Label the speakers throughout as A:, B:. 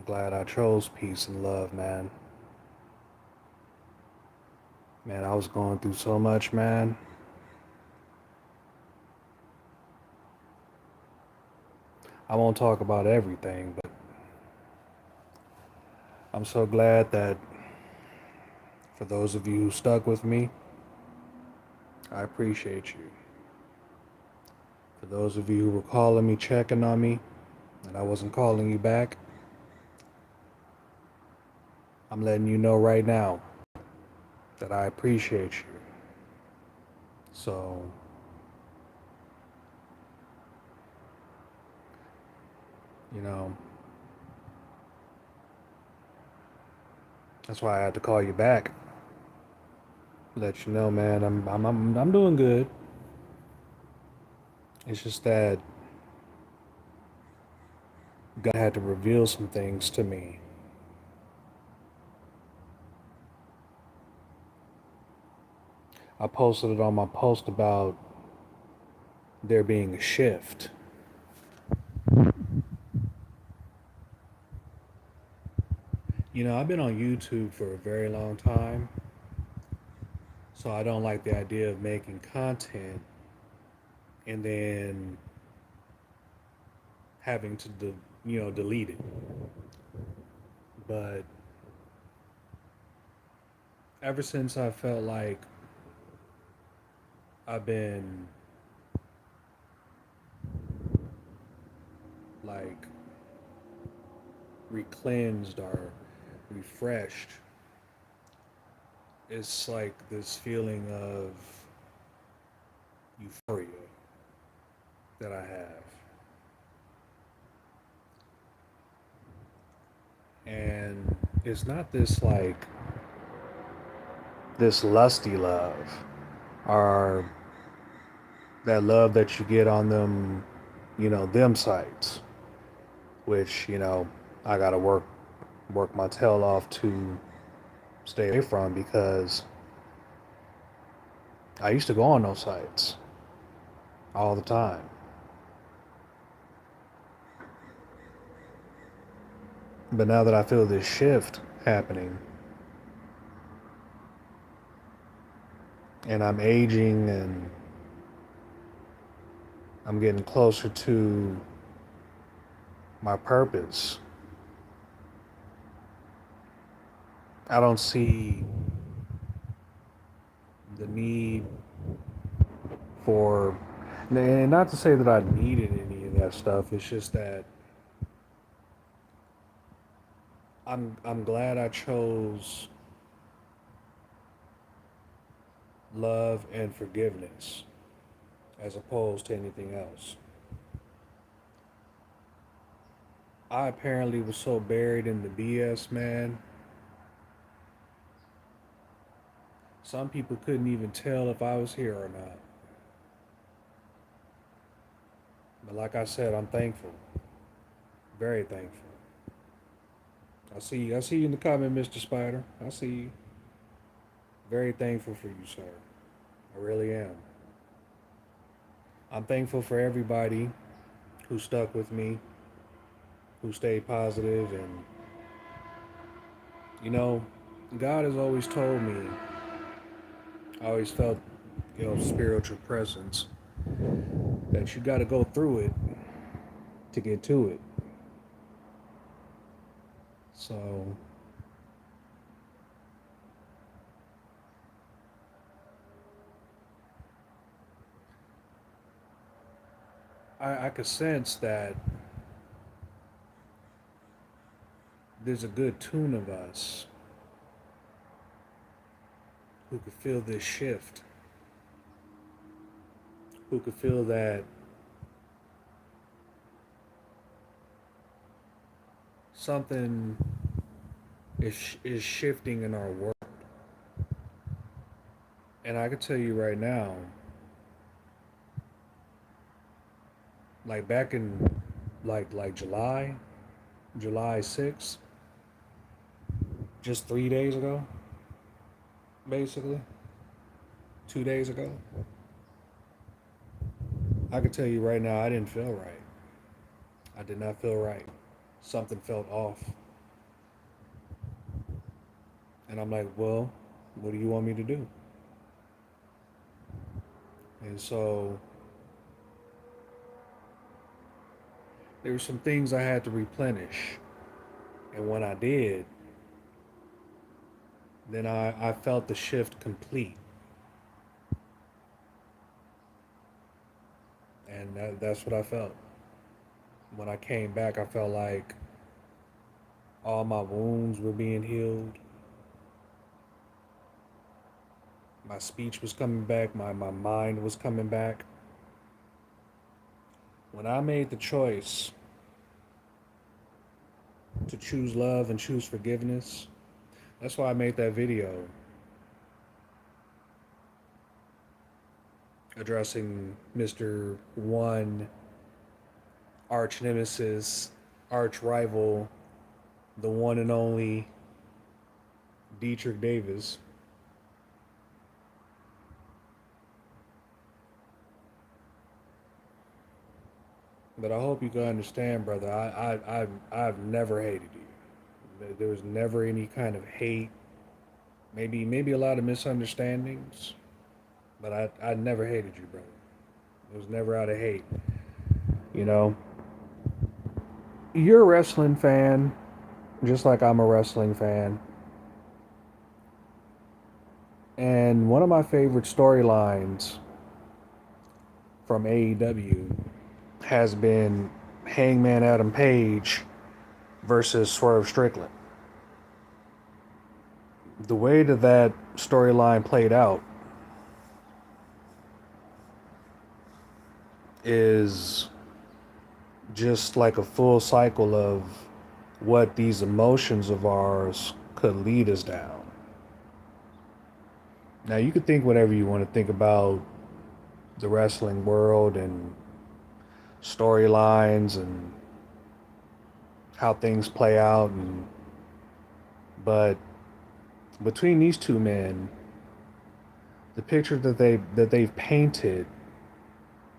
A: Glad I chose peace and love, man. Man, I was going through so much, man. I won't talk about everything, but I'm so glad that for those of you who stuck with me, I appreciate you. For those of you who were calling me, checking on me, and I wasn't calling you back, I'm letting you know right now that I appreciate you. So, you know, that's why I had to call you back. Let you know, man, I'm doing good. It's just that God had to reveal some things to me. I posted it on my post about there being a shift. I've been on YouTube for a very long time, so I don't like the idea of making content and then having to, delete it. But ever since I felt like I've been like recleansed or refreshed, it's like this feeling of euphoria that I have. And it's not this lusty love or that love that you get on them sites, which, I gotta work my tail off to stay away from because I used to go on those sites all the time. But now that I feel this shift happening and I'm aging and I'm getting closer to my purpose, I don't see the need for, and not to say that I needed any of that stuff. It's just that I'm glad I chose love and forgiveness as opposed to anything else. I apparently was so buried in the BS, man. Some people couldn't even tell if I was here or not. But like I said, I'm thankful. Very thankful. I see you in the comment, Mr. Spider. I see you. Very thankful for you, sir. I really am. I'm thankful for everybody who stuck with me, who stayed positive, and you know, God has always told me, I always felt, spiritual presence, that you got to go through it to get to it. So I could sense that there's a good tune of us who could feel this shift, who could feel that something is shifting in our world. And I could tell you right now, like back in like July 6th, just 3 days ago, basically, 2 days ago, I could tell you right now I didn't feel right. I did not feel right. Something felt off. And I'm like, well, what do you want me to do? And so there were some things I had to replenish. And when I did, then I felt the shift complete. And that's what I felt. When I came back, I felt like all my wounds were being healed. My speech was coming back. My mind was coming back. When I made the choice to choose love and choose forgiveness, that's why I made that video addressing Mr. One, arch nemesis, arch rival, the one and only Dietrich Davis. But I hope you can understand, brother. I've never hated you. There was never any kind of hate. Maybe a lot of misunderstandings, but I never hated you, brother. It was never out of hate. You know, you're a wrestling fan, just like I'm a wrestling fan. And one of my favorite storylines from AEW has been Hangman Adam Page versus Swerve Strickland. The way that storyline played out is just like a full cycle of what these emotions of ours could lead us down. Now, you could think whatever you want to think about the wrestling world and storylines and how things play out, but between these two men, the picture that they've painted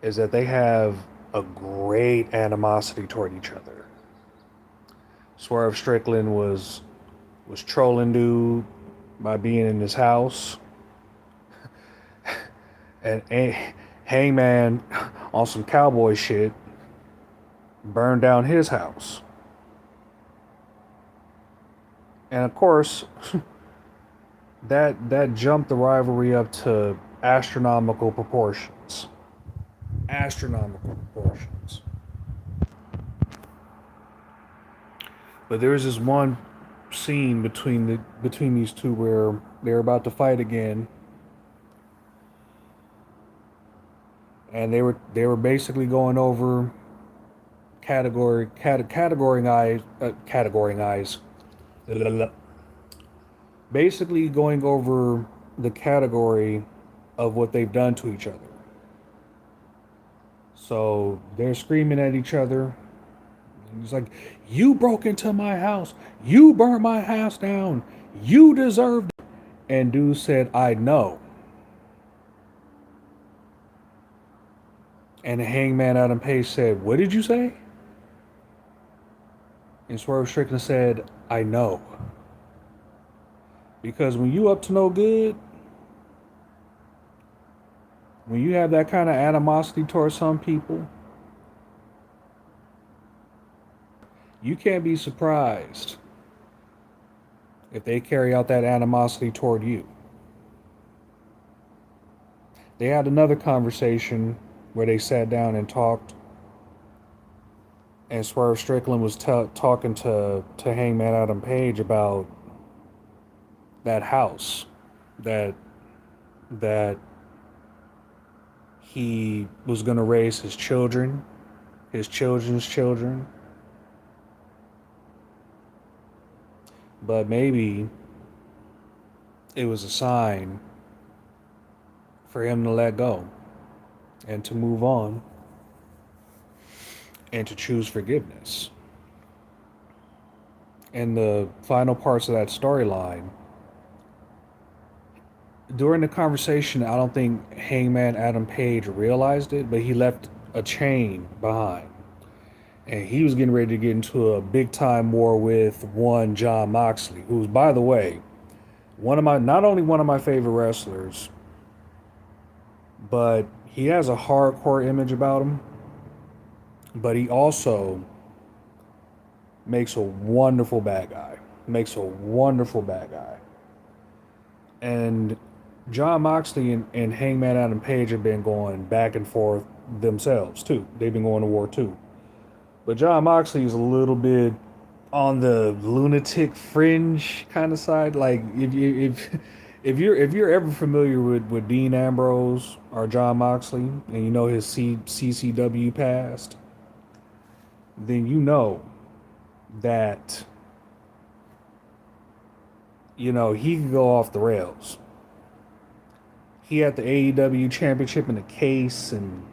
A: is that they have a great animosity toward each other. Swerve Strickland was trolling dude by being in his house, and Hangman on some cowboy shit burned down his house. And of course, that jumped the rivalry up to astronomical proportions. Astronomical proportions. But there's this one scene between these two where they're about to fight again, and they were basically going over categorizing eyes, basically going over the category of what they've done to each other. So they're screaming at each other. He's like, "You broke into my house. You burnt my house down. You deserved it." And dude said, "I know." And Hangman Adam Page said, "What did you say?" And Swerve Strickland said, "I know." Because when you up to no good, when you have that kind of animosity towards some people, you can't be surprised if they carry out that animosity toward you. They had another conversation where they sat down and talked, and Swerve Strickland was talking to Hangman Adam Page about that house that that he was going to raise his children, his children's children. But maybe it was a sign for him to let go and to move on and to choose forgiveness. And the final parts of that storyline, during the conversation, I don't think Hangman Adam Page realized it, but he left a chain behind. And he was getting ready to get into a big time war with one John Moxley, who's, by the way, Not only one of my favorite wrestlers, but he has a hardcore image about him. But he also makes a wonderful bad guy. Makes a wonderful bad guy. And John Moxley and Hangman Adam Page have been going back and forth themselves too. They've been going to war too. But John Moxley is a little bit on the lunatic fringe kind of side. Like if you're ever familiar with Dean Ambrose or John Moxley, and you know his CCW past, then you know that he can go off the rails. He had the AEW championship in a case, and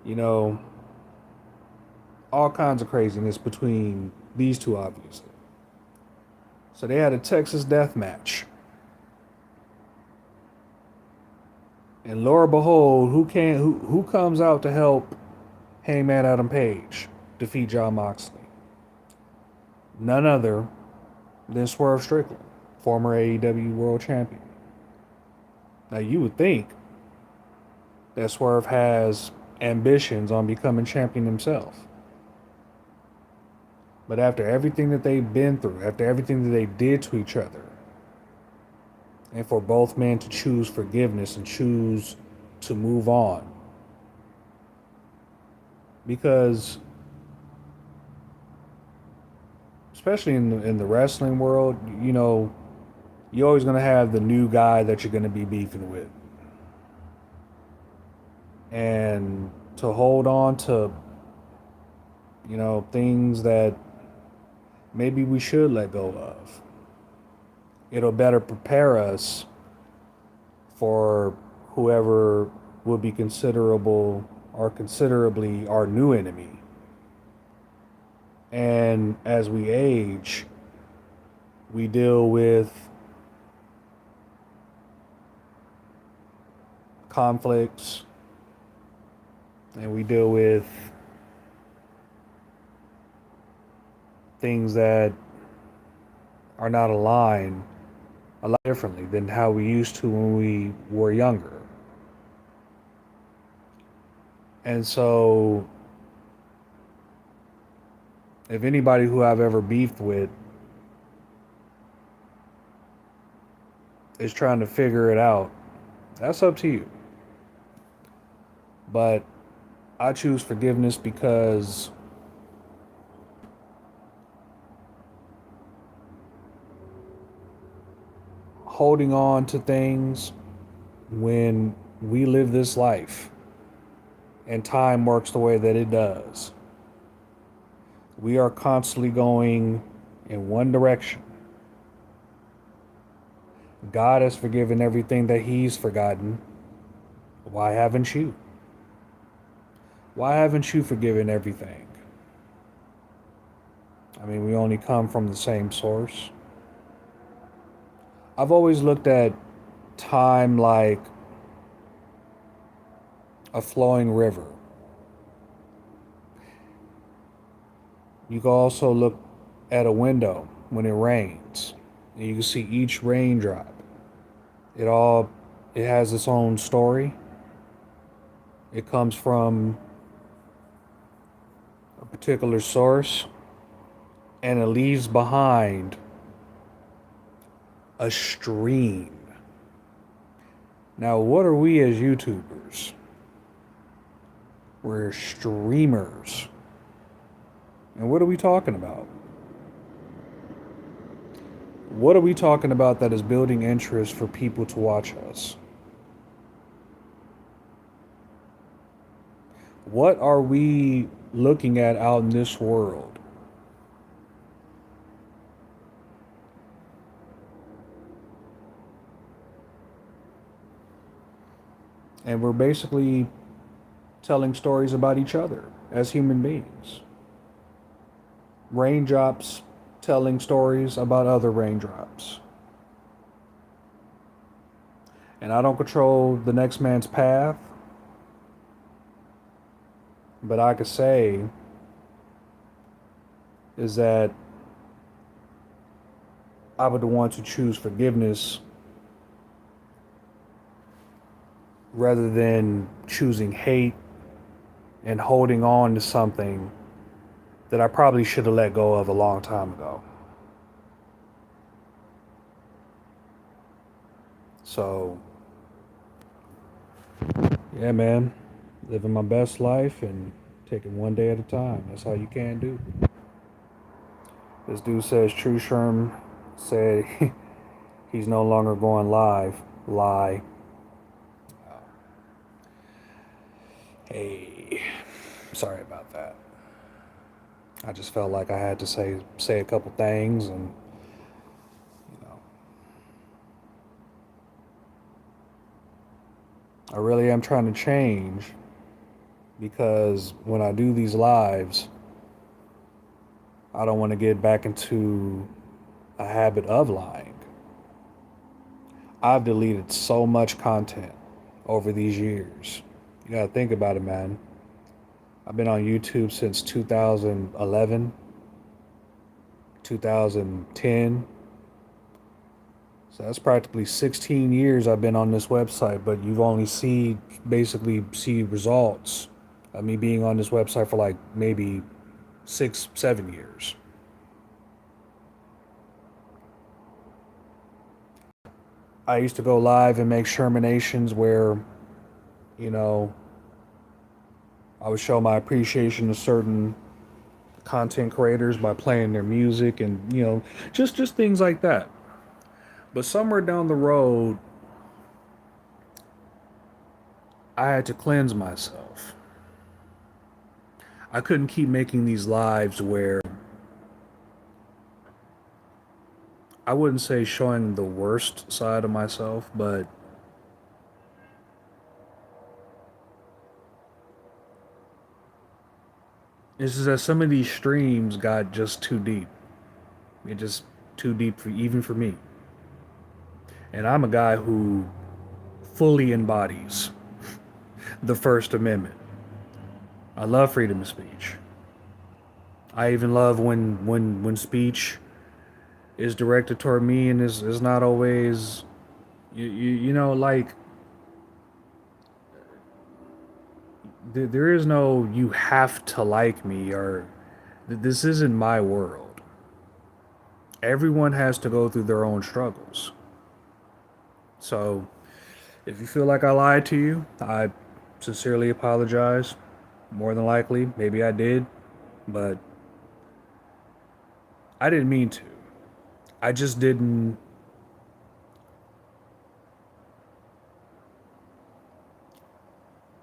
A: you know all kinds of craziness between these two, obviously. So they had a Texas death match. And lo and behold, who comes out to help Hangman Adam Page defeat John Moxley? None other than Swerve Strickland, former AEW World Champion. Now you would think that Swerve has ambitions on becoming champion himself. But after everything that they've been through, after everything that they did to each other, and for both men to choose forgiveness and choose to move on, because especially in the wrestling world, you're always going to have the new guy that you're going to be beefing with. And to hold on to, things that maybe we should let go of, it'll better prepare us for whoever will be considerable or considerably our new enemy. And as we age, we deal with conflicts, and we deal with things that are not aligned a lot differently than how we used to when we were younger. And so, if anybody who I've ever beefed with is trying to figure it out, that's up to you. But I choose forgiveness because holding on to things when we live this life and time works the way that it does, we are constantly going in one direction. God has forgiven everything that He's forgotten. Why haven't you? Why haven't you forgiven everything? I mean, we only come from the same source. I've always looked at time like a flowing river. You can also look at a window when it rains, and you can see each raindrop. It has its own story. It comes from a particular source, and it leaves behind a stream. Now, what are we as YouTubers? We're streamers. And what are we talking about? What are we talking about that is building interest for people to watch us? What are we looking at out in this world? And we're basically telling stories about each other as human beings. Raindrops telling stories about other raindrops. And I don't control the next man's path, but I could say is that I would want to choose forgiveness rather than choosing hate and holding on to something that I probably should have let go of a long time ago. So, yeah, man, living my best life and taking one day at a time. That's how you can do. This dude says Tru Sherm said he's no longer going live. Lie. Hey, sorry about that. I just felt like I had to say a couple things, and you know, I really am trying to change because when I do these lives, I don't want to get back into a habit of lying. I've deleted so much content over these years. You gotta think about it, man. I've been on YouTube since 2011, 2010. So that's practically 16 years I've been on this website, but you've only basically see results of me being on this website for like maybe 6, 7 years. I used to go live and make Shermanations where, you know, I would show my appreciation to certain content creators by playing their music and, just things like that. But somewhere down the road, I had to cleanse myself. I couldn't keep making these lives where I wouldn't say showing the worst side of myself, but it's just that some of these streams got just too deep. It just too deep for even for me. And I'm a guy who fully embodies the First Amendment. I love freedom of speech. I even love when speech is directed toward me and is not always like there is no you have to like me or this isn't my world. Everyone has to go through their own struggles. So if you feel like I lied to you, I sincerely apologize. More than likely, maybe I did, but I didn't mean to. I just didn't.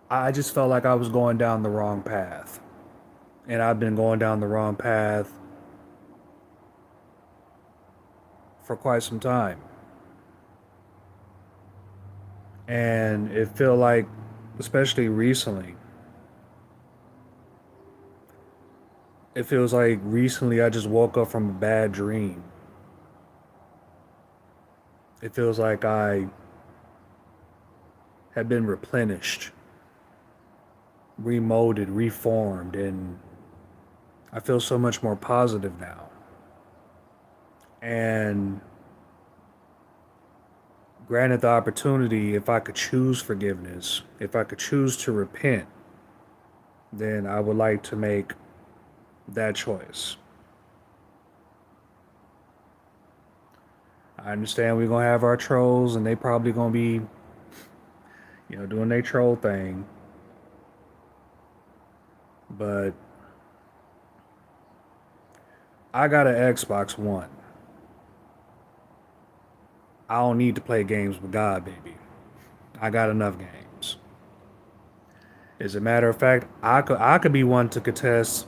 A: I just felt like I was going down the wrong path. And I've been going down the wrong path for quite some time. And it felt like, especially recently, it feels like recently I just woke up from a bad dream. It feels like I have been replenished, remolded, reformed, and I feel so much more positive now. And granted the opportunity, if I could choose forgiveness, if I could choose to repent, then I would like to make that choice. I understand we're gonna have our trolls and they probably gonna be, doing their troll thing. But I got an Xbox One. I don't need to play games with God, baby. I got enough games. As a matter of fact, I could be one to contest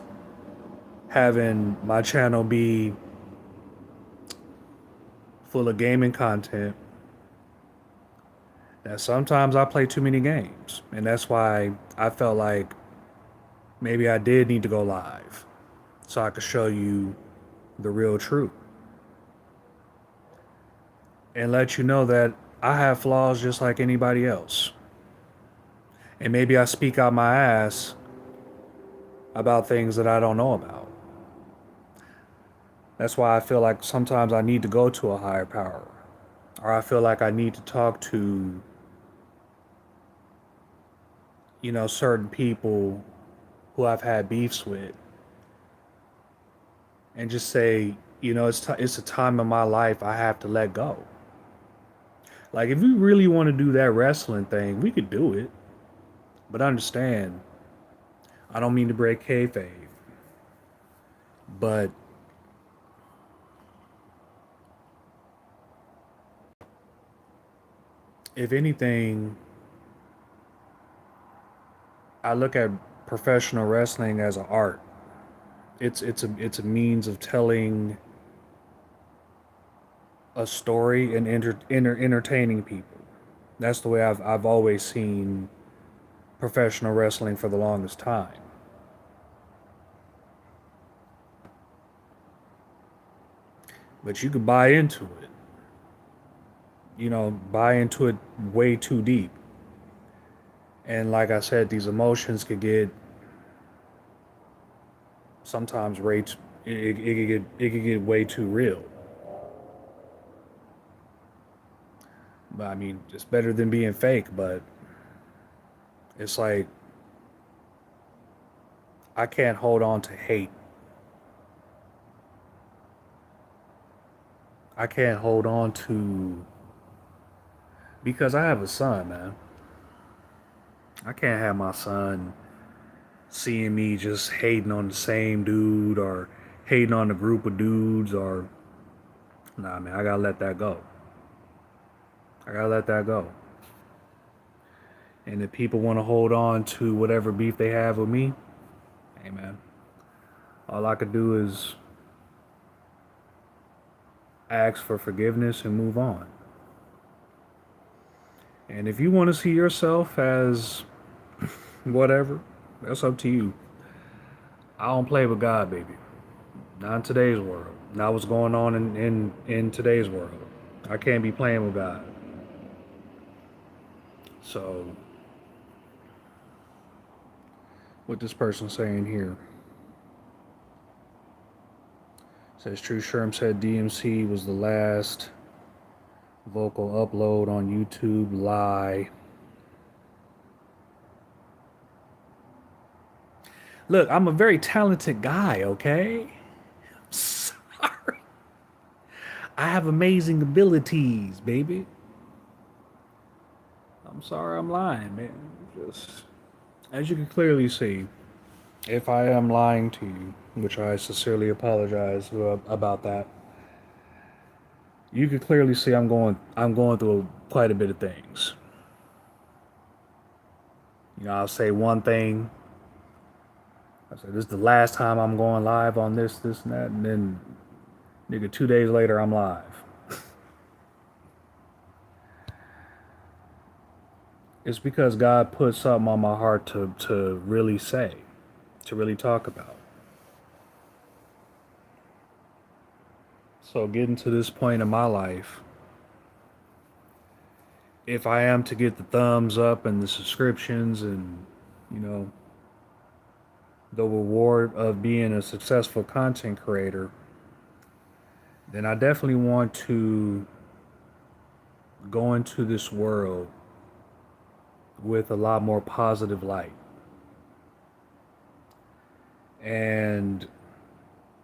A: having my channel be full of gaming content. Now sometimes I play too many games, and that's why I felt like maybe I did need to go live so I could show you the real truth and let you know that I have flaws just like anybody else. And maybe I speak out my ass about things that I don't know about. That's why I feel like sometimes I need to go to a higher power, or I feel like I need to talk to, certain people who I've had beefs with, and just say, it's a time in my life I have to let go. Like, if we really want to do that wrestling thing, we could do it. But understand, I don't mean to break kayfabe, but if anything, I look at professional wrestling as an art. It's a means of telling a story and entertaining people. That's the way I've always seen professional wrestling for the longest time. But you could buy into it. Buy into it way too deep. And like I said, these emotions could get sometimes rates it could get way too real. But I mean, it's better than being fake, but it's like I can't hold on to hate. I can't hold on to because I have a son, man. I can't have my son seeing me just hating on the same dude or hating on a group of dudes or nah, man, I gotta let that go. I gotta let that go. And if people want to hold on to whatever beef they have with me, hey man, all I could do is ask for forgiveness and move on. And if you want to see yourself as whatever, that's up to you. I don't play with God, baby. Not in today's world. Not what's going on in today's world. I can't be playing with God. So, what this person saying here says Tru Sherm said DMC was the last vocal upload on YouTube. Lie. Look, I'm a very talented guy, okay? Sorry. I have amazing abilities, baby. I'm sorry I'm lying, man. Just as you can clearly see, if I am lying to you, which I sincerely apologize about that, you can clearly see I'm going through quite a bit of things. I'll say one thing. I said this is the last time I'm going live on this, and that, and then nigga 2 days later I'm live. It's because God put something on my heart to really say, to really talk about. So getting to this point in my life, if I am to get the thumbs up and the subscriptions and, you know, the reward of being a successful content creator, then I definitely want to go into this world with a lot more positive light. And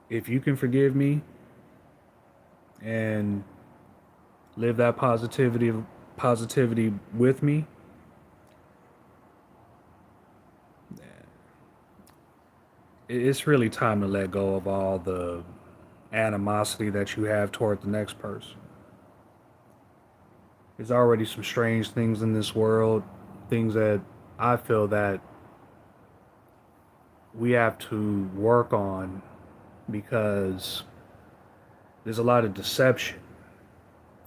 A: if you can forgive me and live that positivity with me, it's really time to let go of all the animosity that you have toward the next person. There's already some strange things in this world, things that I feel that we have to work on because there's a lot of deception,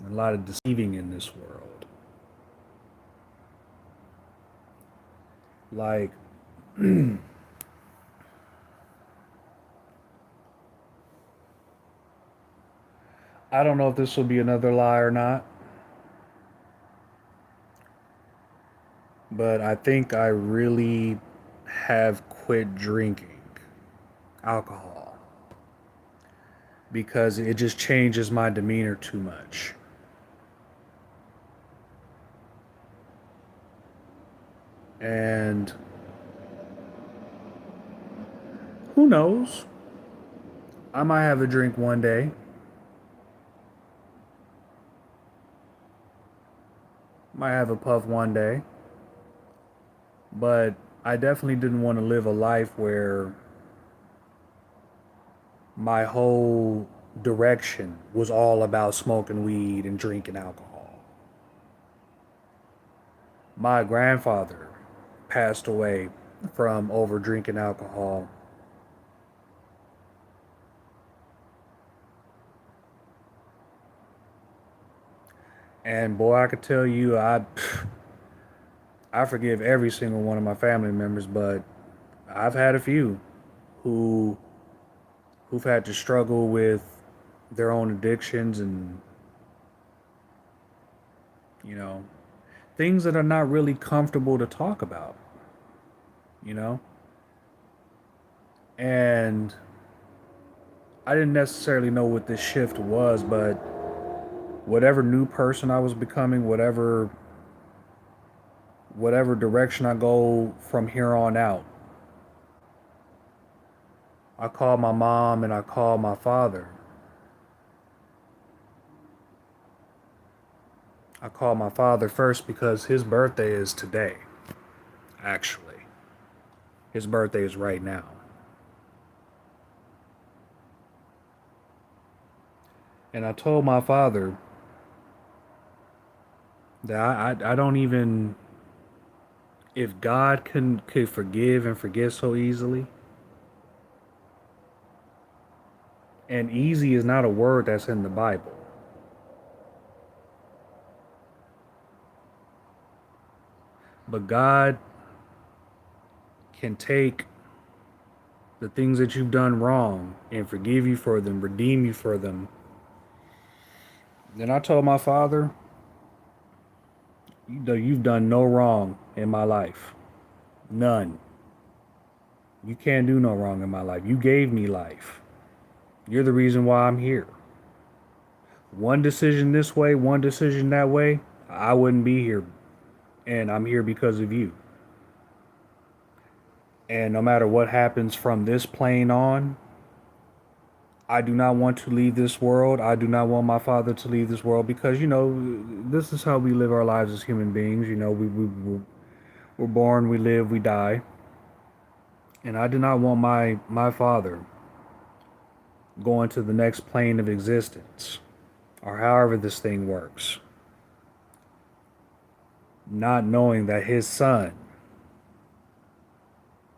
A: a lot of deceiving in this world. Like, I don't know if this will be another lie or not, but I think I really have quit drinking alcohol because it just changes my demeanor too much. And who knows? I might have a drink one day. Might have a puff one day. But I definitely didn't want to live a life where my whole direction was all about smoking weed and drinking alcohol. My grandfather passed away from over drinking alcohol. And boy, I could tell you, I forgive every single one of my family members, but I've had a few who who've had to struggle with their own addictions and, you know, things that are not really comfortable to talk about, you know? And I didn't necessarily know what this shift was, but whatever new person I was becoming, whatever direction I go from here on out, I called my mom and I called my father. I called my father first because his birthday is today, actually. His birthday is right now. And I told my father that I don't even, if God could forgive and forget so easily, and easy is not a word that's in the Bible. But God can take the things that you've done wrong and forgive you for them, redeem you for them. Then I told my father, you've done no wrong in my life. None. You can't do no wrong in my life. You gave me life. You're the reason why I'm here. One decision this way, one decision that way, I wouldn't be here. And I'm here because of you. And no matter what happens from this plane on, I do not want to leave this world. I do not want my father to leave this world because, this is how we live our lives as human beings. We're born, we live, we die. And I do not want my father going to the next plane of existence, or however this thing works, not knowing that his son,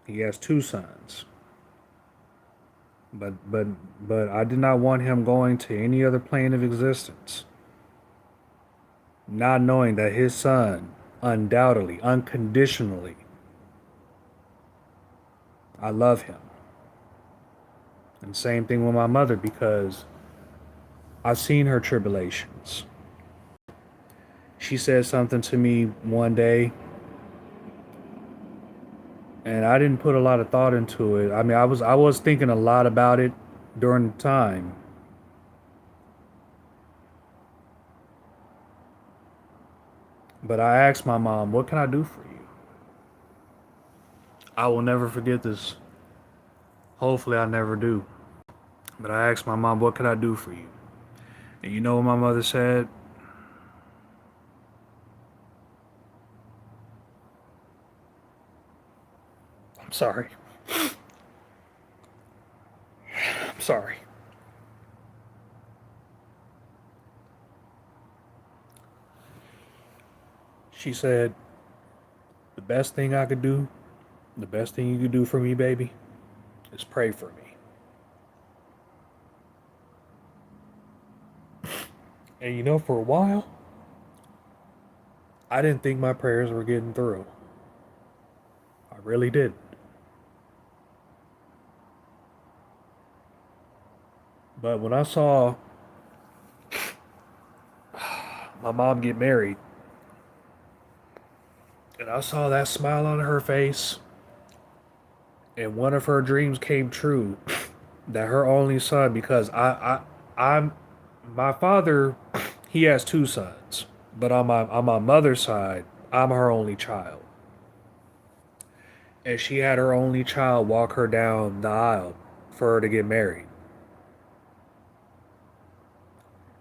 A: he has two sons, but I did not want him going to any other plane of existence, not knowing that his son, undoubtedly, unconditionally, I love him. And same thing with my mother, because I've seen her tribulations. She said something to me one day, and I didn't put a lot of thought into it. I mean, I was thinking a lot about it during the time. But I asked my mom, "What can I do for you?" I will never forget this. Hopefully I never do. But I asked my mom, "What can I do for you?" And you know what my mother said? I'm sorry. I'm sorry. She said, "The best thing I could do, the best thing you could do for me, baby, is pray for me." And for a while, I didn't think my prayers were getting through. I really didn't. But when I saw my mom get married, and I saw that smile on her face, and one of her dreams came true, that her only son, because I'm my father, he has two sons, but on my mother's side, I'm her only child, and she had her only child walk her down the aisle for her to get married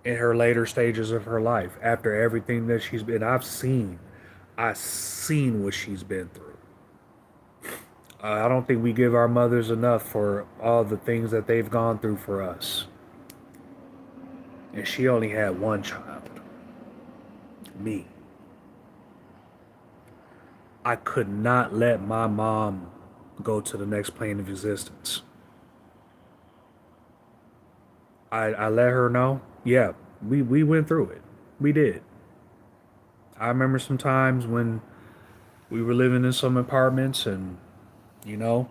A: in her later stages of her life. After everything that she's been, I've seen what she's been through. I don't think we give our mothers enough for all the things that they've gone through for us. And she only had one child, me. I could not let my mom go to the next plane of existence. I let her know, yeah, we went through it. We did. I remember some times when we were living in some apartments and, you know,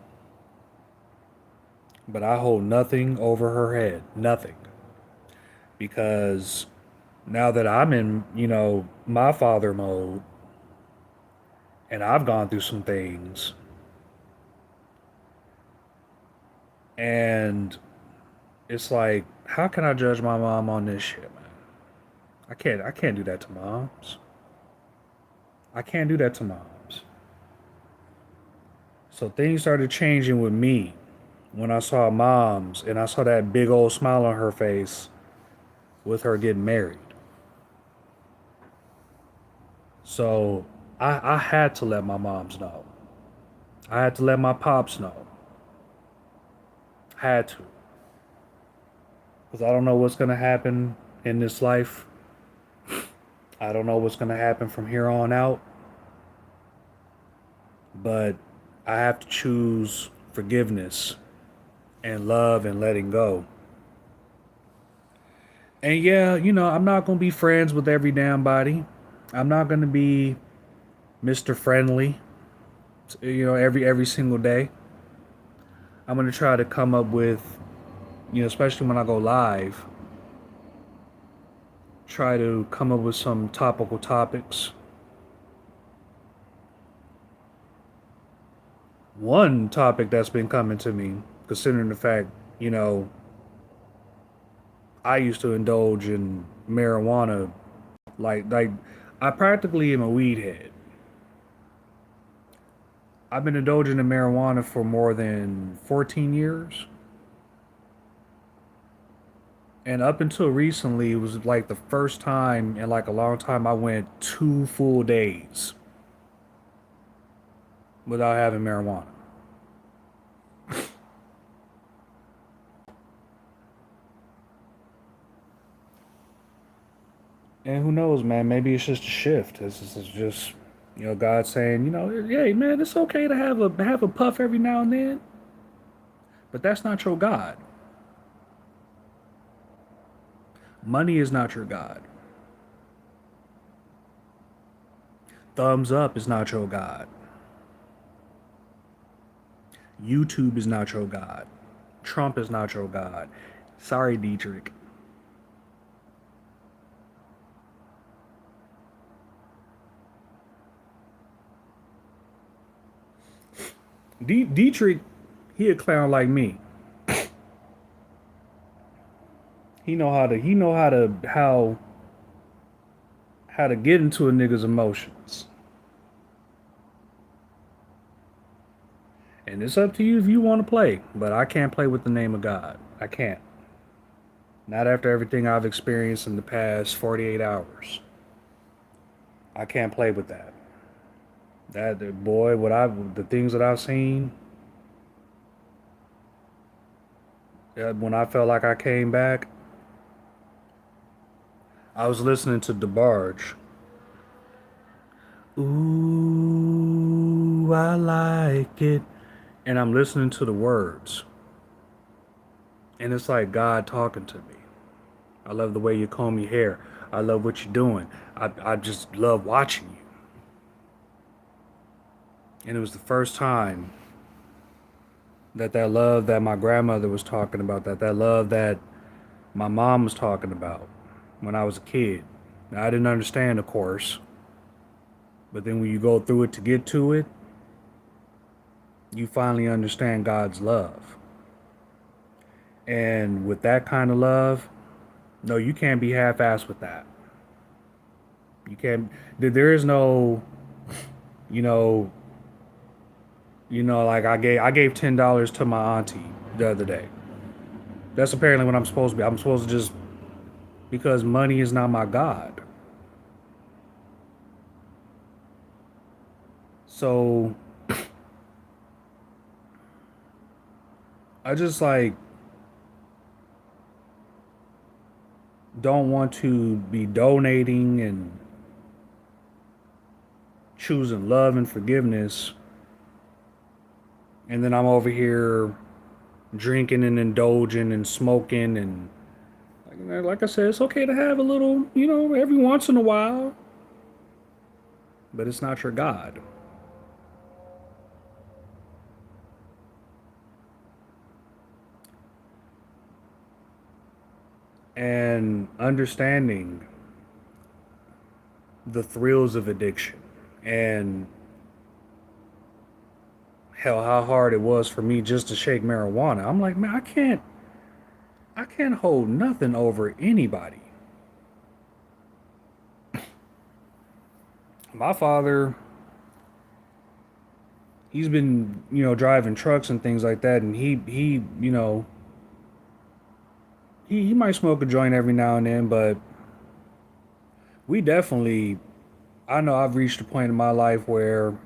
A: but I hold nothing over her head. Nothing. Because now that I'm in, my father mode and I've gone through some things and it's like, how can I judge my mom on this shit, man? I can't do that to moms. I can't do that to moms. So things started changing with me when I saw moms and I saw that big old smile on her face with her getting married. So I had to let my moms know. I had to let my pops know. Had to. Because I don't know what's going to happen in this life. I don't know what's going to happen from here on out. But I have to choose forgiveness and love and letting go. And yeah, I'm not going to be friends with every damn body. I'm not going to be Mr. Friendly, every single day. I'm going to try to come up with, especially when I go live, try to come up with some topical topics. One topic that's been coming to me, considering the fact, I used to indulge in marijuana, like I practically am a weed head. I've been indulging in marijuana for more than 14 years. And up until recently, it was like the first time in like a long time I went 2 full days without having marijuana. And who knows, man? Maybe it's just a shift. This is just, God saying, hey, man, it's okay to have a puff every now and then, but that's not your God. Money is not your God. Thumbs up is not your God. YouTube is not your God. Trump is not your God. Sorry, Dietrich. Dietrich, he a clown like me. He know how to get into a nigga's emotions. And it's up to you if you want to play, but I can't play with the name of God. I can't. Not after everything I've experienced in the past 48 hours. I can't play with that. That boy, the things that I've seen, when I felt like I came back, I was listening to DeBarge. Ooh, I like it. And I'm listening to the words. And it's like God talking to me. I love the way you comb your hair. I love what you're doing. I just love watching you. And it was the first time that love that my grandmother was talking about, that love that my mom was talking about when I was a kid. Now, I didn't understand, of course. But then when you go through it to get to it, you finally understand God's love. And with that kind of love, no, you can't be half-assed with that. You can't. There is no, you know, like I gave $10 to my auntie the other day. That's apparently what I'm supposed to be. I'm supposed to just because money is not my god. So I just like don't want to be donating and choosing love and forgiveness, and then I'm over here drinking and indulging and smoking and like I said, it's okay to have a little, every once in a while, but it's not your God. And understanding the thrills of addiction and hell, how hard it was for me just to shake marijuana. I'm like, man, I can't hold nothing over anybody. My father, he's been, driving trucks and things like that, and he might smoke a joint every now and then, but we definitely, I know I've reached a point in my life where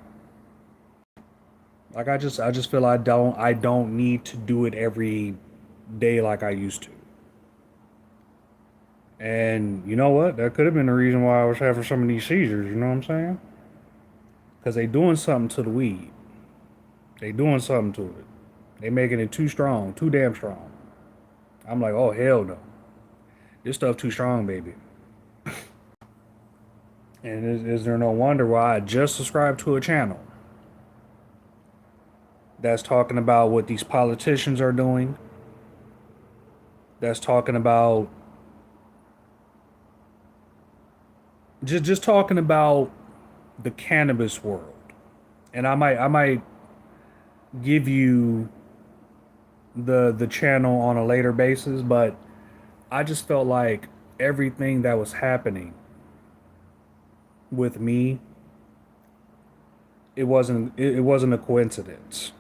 A: like I just feel I don't need to do it every day like I used to. And you know what? That could have been the reason why I was having some of these seizures, you know what I'm saying? Because they doing something to the weed. They doing something to it. They making it too strong, too damn strong. I'm like, oh hell no. This stuff too strong, baby. And is there no wonder why I just subscribed to a channel that's talking about what these politicians are doing, that's talking about just talking about the cannabis world. And I might give you the channel on a later basis, but I just felt like everything that was happening with me, it wasn't a coincidence.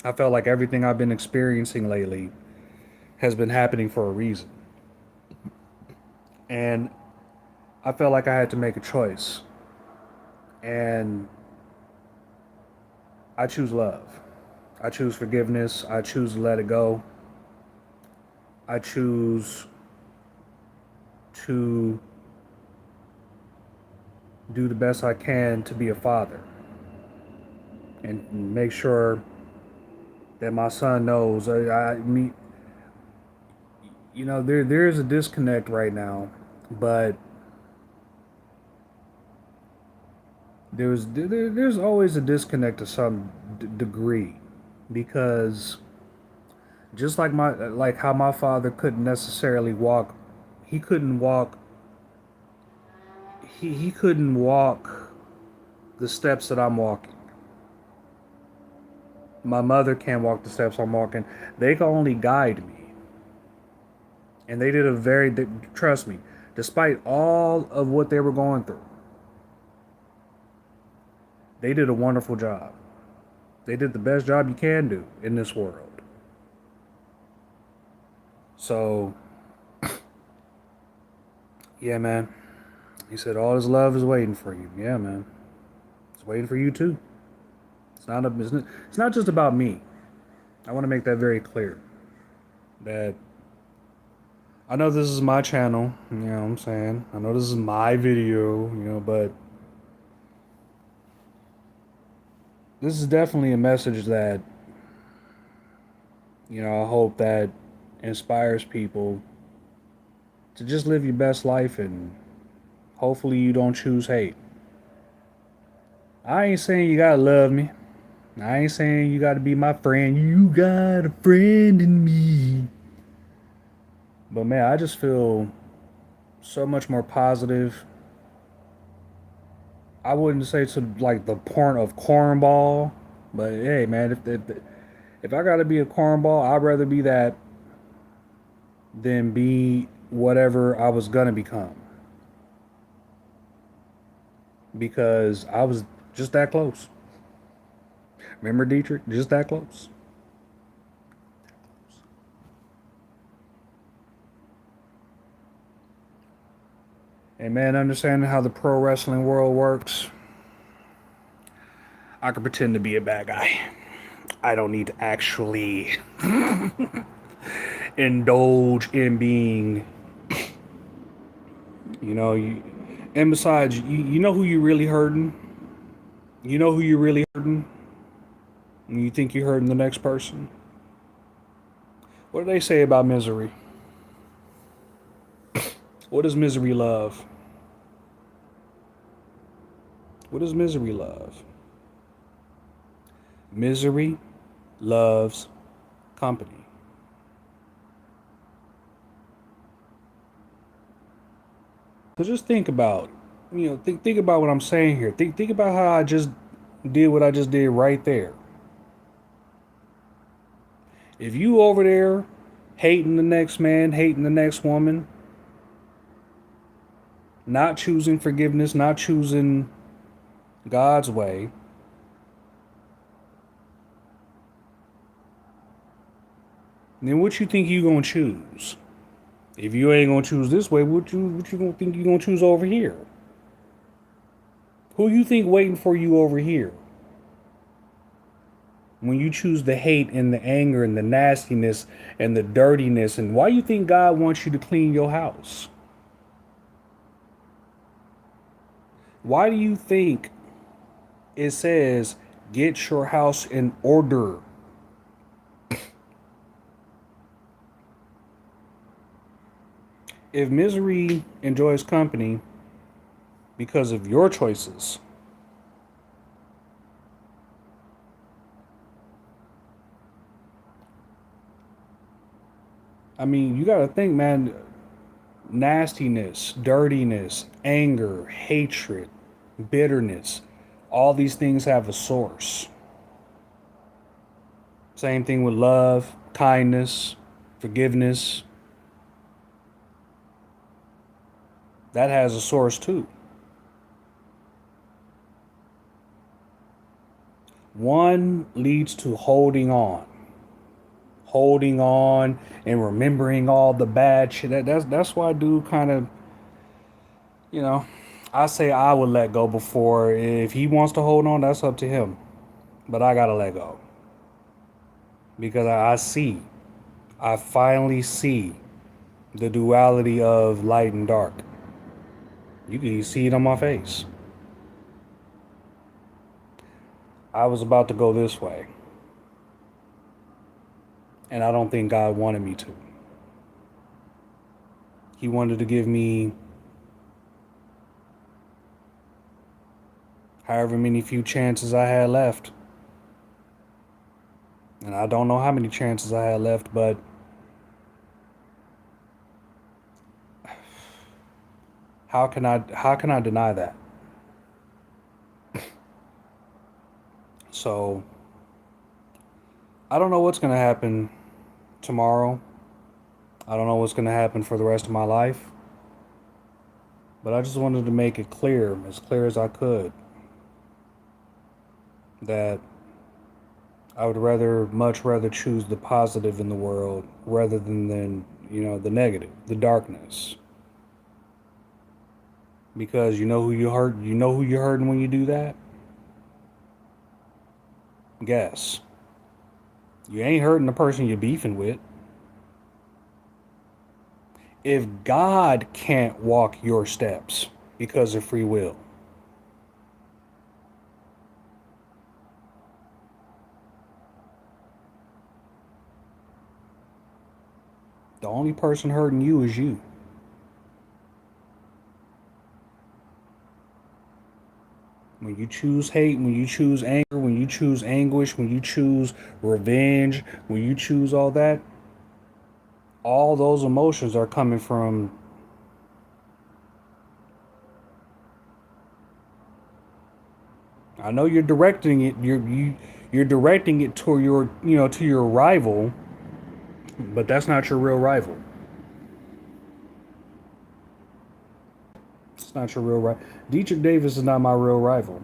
A: I felt like everything I've been experiencing lately has been happening for a reason. And I felt like I had to make a choice. And I choose love. I choose forgiveness. I choose to let it go. I choose to do the best I can to be a father and make sure that my son knows. There's a disconnect right now, but there's always a disconnect to some degree, because just like how my father couldn't necessarily walk, he couldn't walk he couldn't walk the steps that I'm walking. My mother can't walk the steps I'm walking. They can only guide me. And they did trust me, despite all of what they were going through, they did a wonderful job. They did the best job you can do in this world. So, yeah, man. He said all his love is waiting for you. Yeah, man. It's waiting for you too. It's not just about me. I want to make that very clear. That I know this is my channel, you know what I'm saying? I know this is my video, but this is definitely a message that, I hope that inspires people to just live your best life, and hopefully you don't choose hate. I ain't saying you gotta love me. I ain't saying you gotta be my friend. You got a friend in me. But man, I just feel so much more positive. I wouldn't say to like the point of cornball, but hey, man, if I gotta be a cornball, I'd rather be that than be whatever I was gonna become because I was just that close. Remember Dietrich? Just that close. And man, understanding how the pro wrestling world works, I could pretend to be a bad guy. I don't need to actually indulge in being, you know, and besides, you know who you really hurting? You know who you really hurting? And you think you're hurting the next person? What do they say about misery? What does misery love? What does misery love? Misery loves company. So just think about, think about what I'm saying here. Think about how I just did what I just did right there. If you over there hating the next man, hating the next woman, not choosing forgiveness, not choosing God's way, then what you think you gonna choose? If you ain't gonna choose this way, what you gonna think you gonna choose over here? Who you think waiting for you over here? When you choose the hate and the anger and the nastiness and the dirtiness, and why you think God wants you to clean your house? Why do you think it says get your house in order? If misery enjoys company because of your choices, I mean, you got to think, man, nastiness, dirtiness, anger, hatred, bitterness, all these things have a source. Same thing with love, kindness, forgiveness. That has a source too. One leads to holding on, and remembering all the bad shit. That's why I do kind of, you know, I say I would let go before. If he wants to hold on, that's up to him. But I gotta let go because I finally see the duality of light and dark. You can see it on my face. I was about to go this way, and I don't think God wanted me to. He wanted to give me however many few chances I had left. And I don't know how many chances I had left, but how can I deny that? So I don't know what's gonna happen tomorrow. I don't know what's gonna happen for the rest of my life. But I just wanted to make it clear, as clear as I could, that I would much rather choose the positive in the world rather than the negative, the darkness. Because you know who you're hurting when you do that? Guess. You ain't hurting the person you're beefing with. If God can't walk your steps because of free will, the only person hurting you is you. When you choose hate, when you choose anger, when you choose anguish, when you choose revenge, when you choose all those emotions are coming from, I know you're directing it to your rival, but that's not your real rival. It's not your real rival. Dietrich Davis is not my real rival.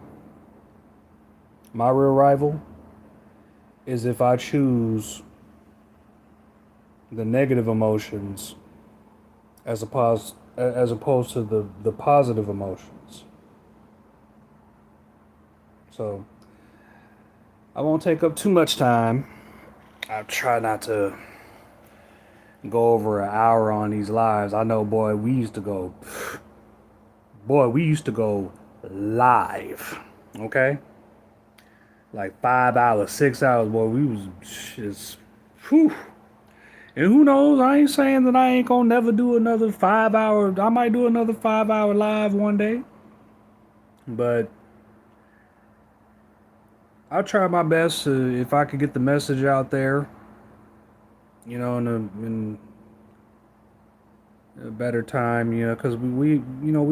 A: My real rival is if I choose the negative emotions as opposed to the positive emotions. So I won't take up too much time. I try not to go over an hour on these lives. I know, boy, we used to go live. Okay? Like 5 hours, 6 hours, boy. We was just, whew. And who knows? I ain't saying that I ain't gonna never do another 5 hour. I might do another 5 hour live one day. But I'll try my best if I could get the message out there, in a better time, because we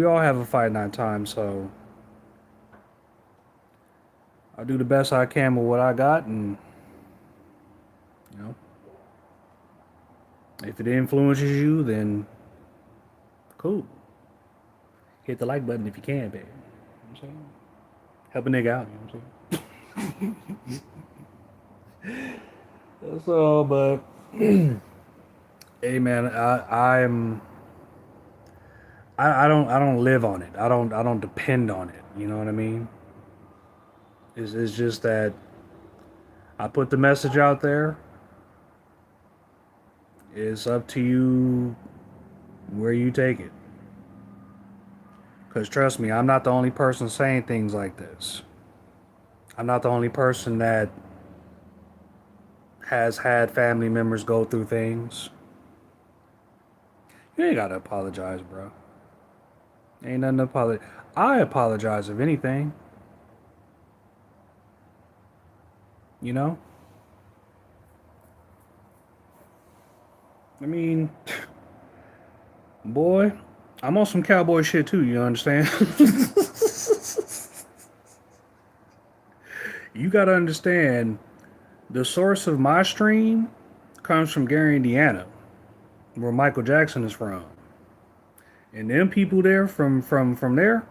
A: all have a finite time, so I'll do the best I can with what I got, and you know, if it influences you, then cool. Hit the like button if you can, baby. You know what I'm saying? Help a nigga out. You know what I'm saying? So, but hey, man, I don't live on it. I don't depend on it. You know what I mean? It's just that I put the message out there. It's up to you where you take it. Because trust me, I'm not the only person saying things like this. I'm not the only person that has had family members go through things. You ain't gotta apologize, bro. Ain't nothing to apologize. I apologize if anything. You know? I mean, boy, I'm on some cowboy shit too, you understand? You gotta understand, the source of my stream comes from Gary, Indiana, where Michael Jackson is from. And them people there from there,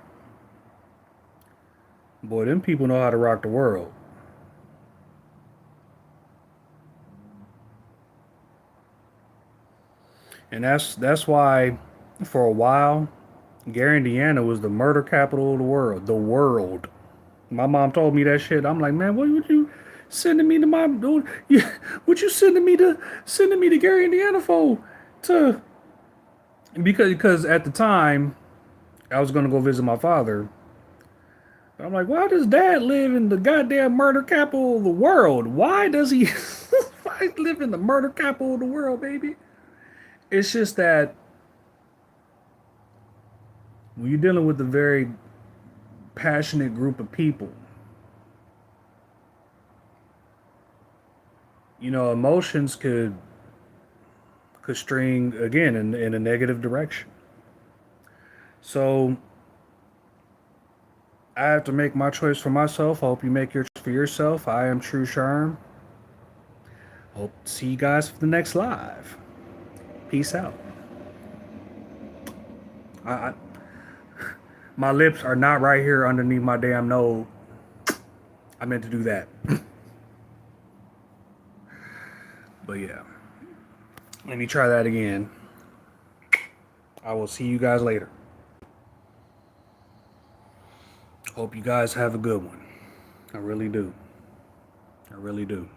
A: boy, them people know how to rock the world. And that's why for a while, Gary, Indiana was the murder capital of the world. The world. My mom told me that shit. I'm like, man, what would you sending me to my? What you sending me to Gary, Indiana for? To because at the time I was gonna go visit my father. I'm like, why does Dad live in the goddamn murder capital of the world? Why does he? Why live in the murder capital of the world, baby? It's just that when you're dealing with a very passionate group of people, emotions could string again in a negative direction. So I have to make my choice for myself. I hope you make your choice for yourself. I am Tru Sherm. Hope to see you guys for the next live. Peace out. I my lips are not right here underneath my damn nose. I meant to do that. But yeah. Let me try that again. I will see you guys later. Hope you guys have a good one. I really do. I really do.